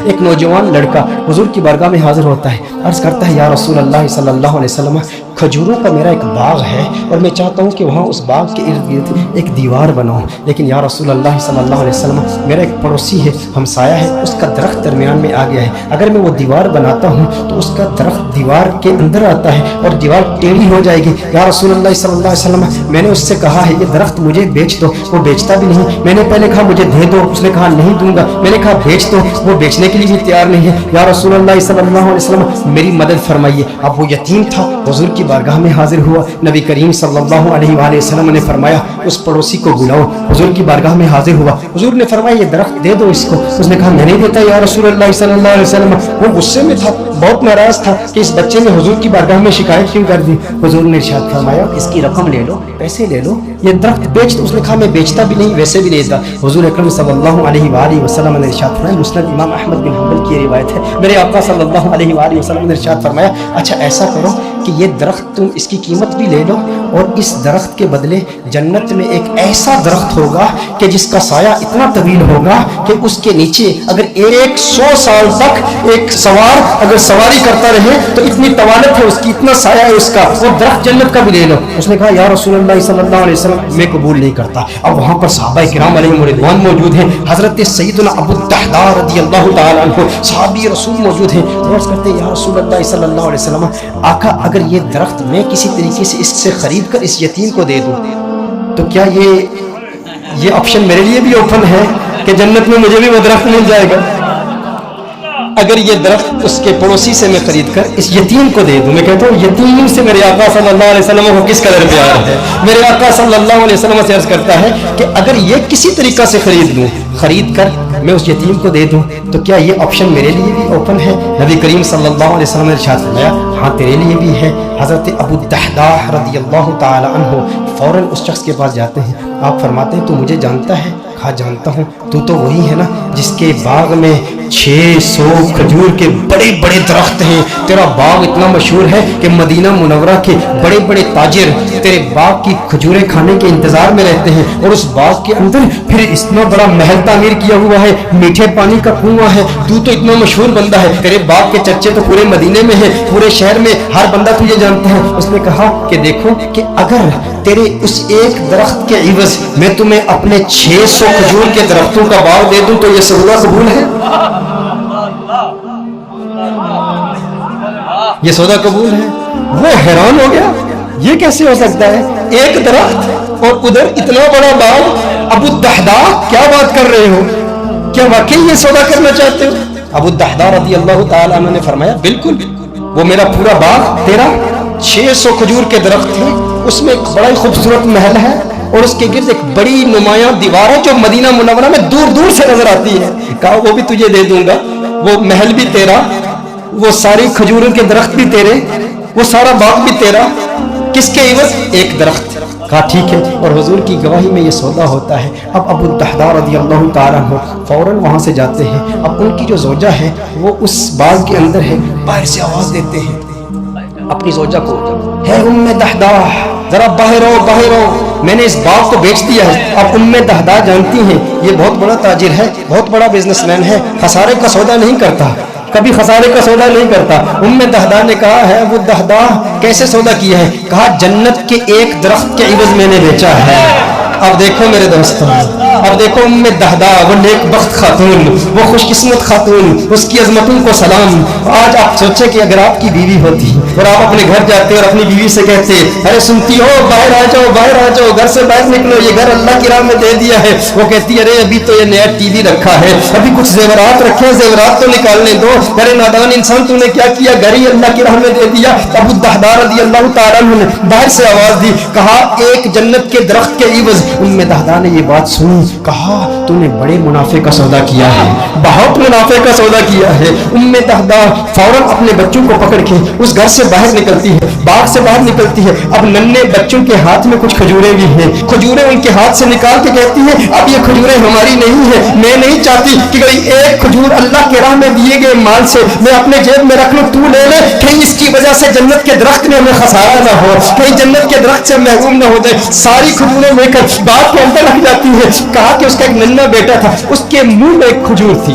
ایک نوجوان لڑکا حضور کی بارگاہ میں حاضر ہوتا ہے، عرض کرتا ہے یا رسول اللہ صلی اللہ علیہ وسلم کھجوروں کا میرا ایک باغ ہے اور میں چاہتا ہوں کہ وہاں اس باغ کے ارد گرد ایک دیوار بناؤں، لیکن یا رسول اللہ صلی اللہ علیہ وسلم میرا ایک پڑوسی ہے، ہمسایہ ہے، اس کا درخت درمیان میں آ گیا ہے، اگر میں وہ دیوار بناتا ہوں تو اس کا درخت دیوار کے اندر آتا ہے اور دیوار ٹیڑھی ہو جائے گی، یا رسول اللہ صلی اللہ علیہ وسلم میں نے اس سے کہا ہے یہ درخت مجھے بیچ دو، وہ بیچتا بھی نہیں، میں نے پہلے کہا مجھے دے دو، اس نے کہا نہیں دوں گا، میں نے کہا بیچ دو، وہ بیچنے کے لیے بھی تیار نہیں ہے، یا رسول اللہ صلی اللہ علیہ وسلم میری مدد فرمائیے۔ اب وہ یتیم تھا، حضور کی بارگاہ میں حاضر ہوا، نبی کریم صلی اللہ علیہ وآلہ وسلم نے فرمایا اس پڑوسی کو بلاؤ، حضور کی بارگاہ میں حاضر ہوا، حضور نے فرمایا یہ درخت دے دو اس کو، اس نے کہا میں نہیں دیتا یا رسول اللہ صلی اللہ علیہ وسلم، وہ غصے میں تھا، بہت ناراض تھا کہ اس بچے نے حضور کی بارگاہ میں شکایت کیوں کر دی، حضور نے ارشاد فرمایا اس کی رقم لے لو، پیسے لے لو، یہ درخت بیچ دو، اس نے کہا میں بیچتا بھی نہیں ویسے بھی نہیں دیتا، حضور اکرم صلی اللہ علیہ وآلہ وسلم نے ارشاد فرمایا، مسند امام احمد بن حنبل کی روایت ہے، میرے آقا صلی اللہ علیہ وآلہ وسلم نے ارشاد فرمایا اچھا ایسا کرو کہ یہ درخت تم اس کی قیمت بھی لے لو اور اس درخت کے بدلے جنت میں ایک ایسا درخت ہوگا کہ جس کا سایہ اتنا طویل ہوگا کہ اس کے نیچے اگر 100 سال تک ایک سوار اگر سواری کرتا رہے تو اتنی طوالت ہے اس کی، اتنا سایہ ہے اس کا، وہ درخت جنت کا بھی لے لو، اس نے کہا یا رسول اللہ صلی اللہ علیہ وسلم میں قبول نہیں کرتا۔ اب وہاں پر صحابہ کرام علیہم رضوان موجود ہیں، حضرت سیدنا ابو الدحداء رضی اللہ تعالی عنہ صحابی رسول موجود ہیں، عرض کرتے ہیں یا رسول اللہ صلی اللہ علیہ وسلم آقا اگر یہ درخت میں کسی طریقے سے اس سے خرید کر اس یتیم کو دے دوں تو کیا یہ آپشن میرے لیے بھی اوپن ہے کہ جنت میں مجھے بھی وہ درخت مل جائے گا؟ اگر یہ درخت اس کے پڑوسی سے میں خرید کر اس یتیم کو دے دوں، میں کہتا ہوں یتیم سے میرے آقا صلی اللہ علیہ وسلم کو کس قدر پیار ہے، میرے آقا صلی اللہ علیہ وسلم سے عرض کرتا ہے کہ اگر یہ کسی طریقہ سے خرید کر میں اس یتیم کو دے دوں تو کیا یہ آپشن میرے لیے بھی اوپن ہے؟ نبی کریم صلی اللہ علیہ وسلم نے ارشاد فرمایا ہاں تیرے لیے بھی ہے۔ حضرت ابو الدحداء رضی اللہ تعالی عنہ فوراً اس شخص کے پاس جاتے ہیں، آپ فرماتے ہیں تو مجھے جانتا ہے؟ کہا جانتا ہوں، تو وہی ہے نا جس کے باغ میں 600 کھجور کے بڑے بڑے درخت ہیں، تیرا باغ اتنا مشہور ہے کہ مدینہ منورہ کے بڑے بڑے تاجر تیرے باغ کی کھجوریں کھانے کے انتظار میں رہتے ہیں، اور اس باغ کے اندر پھر اتنا بڑا محل تعمیر کیا ہوا ہے، میٹھے پانی کا کنواں ہے، تو اتنا مشہور بندہ ہے، تیرے باغ کے چرچے تو پورے مدینے میں ہیں، پورے شہر میں ہر بندہ تجھے جانتا ہے۔ اس نے کہا کہ دیکھو کہ اگر تیرے اس ایک درخت کے عوض میں تمہیں اپنے 600 کھجور کے درختوں کا باغ دے دوں تو یہ سودا قبول ہے؟ یہ سودا قبول ہے؟ وہ حیران ہو گیا، یہ کیسے ہو سکتا ہے؟ ایک درخت اور ادھر اتنا بڑا باغ، ابو الدحداء کیا بات کر رہے ہو؟ کیا واقعی یہ سودا کرنا چاہتے ہو؟ ابو الدحداء رضی اللہ تعالی عنہ نے فرمایا بالکل، وہ میرا پورا باغ تیرا 600 کھجور کے درخت ہیں، اس میں ایک بڑا ہی خوبصورت محل ہے اور اس کے گرد ایک بڑی نمایاں دیوار ہے جو مدینہ منورہ میں دور دور سے نظر آتی ہے، کہا وہ بھی تجھے دے دوں گا، وہ محل بھی تیرا، وہ ساری کھجوروں کے درخت بھی تیرے، وہ سارا باغ بھی تیرا، کس کے عوض؟ ایک درخت۔ کہا ٹھیک ہے، اور حضور کی گواہی میں یہ سودا ہوتا ہے۔ اب ابو الدحداء رضی اللہ تعالیٰ عنہ فوراً وہاں سے جاتے ہیں، اب ان کی جو زوجہ ہے وہ اس باغ کے اندر ہے، باہر سے آواز دیتے ہیں اپنی زوجہ کو، ہے ام دحداء ذرا باہر ہو باہر ہو، میں نے اس باغ کو بیچ دیا ہے۔ اب ام دحداء جانتی ہیں یہ بہت بڑا تاجر ہے، بہت بڑا بزنس مین ہے، خسارے کا سودا نہیں کرتا، کبھی خسارے کا سودا نہیں کرتا۔ ام دحداء نے کہا ہے وہ دحداء کیسے سودا کیا ہے؟ کہا جنت کے ایک درخت کے عوض میں نے بیچا ہے۔ اب دیکھو میرے دوستوں، اب دیکھو ام دحداء وہ نیک بخت خاتون، وہ خوش قسمت خاتون، اس کی عظمتوں کو سلام۔ آج آپ سوچیں کہ اگر آپ کی بیوی ہوتی اور آپ اپنے گھر جاتے اور اپنی بیوی سے کہتے ارے سنتی ہو باہر آ جاؤ باہر آ جاؤ، گھر سے باہر نکلو، یہ گھر اللہ کی راہ میں دے دیا ہے، وہ کہتی ارے ابھی تو یہ نیا ٹی وی رکھا ہے، ابھی کچھ زیورات رکھے ہیں، زیورات تو نکالنے دو، ارے نادان انسان تو نے کیا کیا، گھر ہی اللہ کی راہ میں دے دیا۔ ابو الدحداء رضی اللہ تعالیٰ عنہ نے باہر سے آواز دی، کہا ایک جنت کے درخت کے عوض۔ ام دحداء نے یہ بات سنی، کہا تو نے بڑے منافع کا سودا کیا ہے، بہت منافع کا سودا کیا ہے۔ ام دحداء فوراً اپنے بچوں کو پکڑ کے اس گھر سے باہر نکلتی ہے، باغ سے باہر نکلتی ہے، اب ننھے بچوں کے ہاتھ میں کچھ کھجوریں بھی ہیں، کھجوریں ان کے ہاتھ سے نکال کے کہتی ہے اب یہ کھجوریں ہماری نہیں ہیں، میں نہیں چاہتی کہ کوئی ایک کھجور اللہ کے راہ میں دیے گئے مال سے میں اپنے جیب میں رکھ لوں، تو لے لے، کہیں اس کی وجہ سے جنت کے درخت میں ہمیں خسارہ نہ ہو، کہیں جنت کے درخت سے محروم نہ ہو جائے۔ ساری کھجوریں لے کر باغ کے اندر رکھ جاتی ہے۔ کہا کہ اس کا ایک ننھا بیٹا تھا، اس کے منہ میں ایک کھجور تھی،